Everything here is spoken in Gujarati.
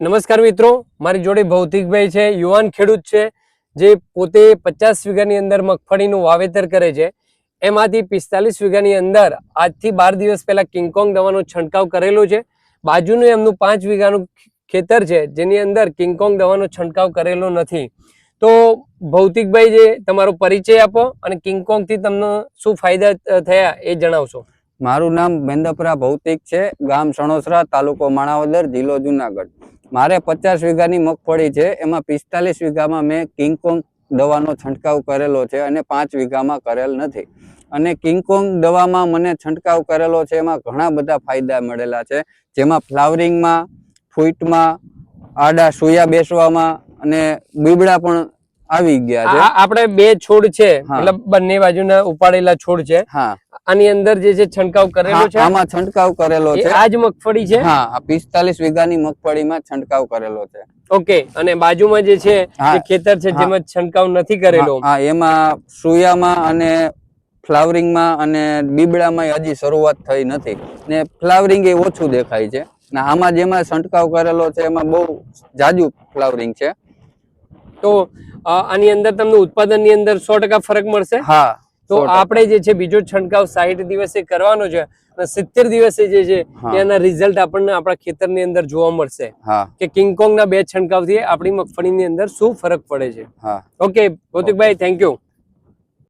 નમસ્કાર મિત્રો, મારી જોડે ભૌતિકભાઈ છે, યુવાન ખેડૂત છે જે પોતે 50 વીઘાની અંદર મગફળીનું વાવેતર કરે છે. એમાંથી 45 વીઘાની અંદર આજથી 12 દિવસ પહેલા કિંગકોંગ દવાનો છંટકાવ કરેલો છે. બાજુનું એમનું 5 વીઘાનું ખેતર છે જેની અંદર કિંગકોંગ દવાનો છંટકાવ કરેલો નથી. તો ભૌતિકભાઈ જે તમારો પરિચય આપો અને કિંગકોંગ થી તમને શું ફાયદા થયા એ જણાવશો. મારું નામ મેંદપરા ભૌતિક છે, ગામ સણોસરા, તાલુકો માણાવદર, જિલ્લો જુનાગઢ. મારે 50 વીઘાની મગફળી છે, એમાં 45 વીઘામાં મેં કિંગકોંગ દવાનો છંટકાવ કરેલો છે અને 5 વીઘામાં કરેલ નથી. અને કિંગકોંગ દવામાં મને છંટકાવ કરેલો છે એમાં ઘણા બધા ફાયદા મળેલા છે, જેમાં ફ્લાવરિંગમાં, ફૂટમાં, આડા સોયા બેસવામાં અને બીબડા પણ આવી ગયા છે. આપણે બે છોડ છે, મતલબ બંને બાજુના ઉપાડેલા છોડ છે. હા, આની અંદર જે છે છંટકાવ કરેલો છે, આમાં છંટકાવ કરેલો છે. આ જ મગફળી છે. હા, 45 વીઘાની મગફળીમાં છંટકાવ કરેલો છે. ઓકે, અને બાજુમાં જે છે જે ખેતર છે જેમાં છંટકાવ નથી કરેલો, હા, એમાં સોયામાં અને ફ્લાવરિંગમાં અને બીબડામાં હજી શરૂઆત થઈ નથી ને ફ્લાવરિંગ એ ઓછું દેખાય છે. ને આમાં જેમાં છંટકાવ કરેલો છે એમાં બહુ જાજુ ફ્લાવરિંગ છે. તો આની અંદર તમને ઉત્પાદનની અંદર 100% ફરક મળશે. હા, તો આપણે જે છે બીજો છંટકાવ 60 દિવસે કરવાનો છે અને 70 દિવસે જે છે એના રિઝલ્ટ આપણને આપણા ખેતરની અંદર જોવા મળશે કે કિંગકોંગ ના બે છંટકાવથી આપણી મગફળીની અંદર શું ફરક પડે છે. Okay ભૌતિકભાઈ, thank you.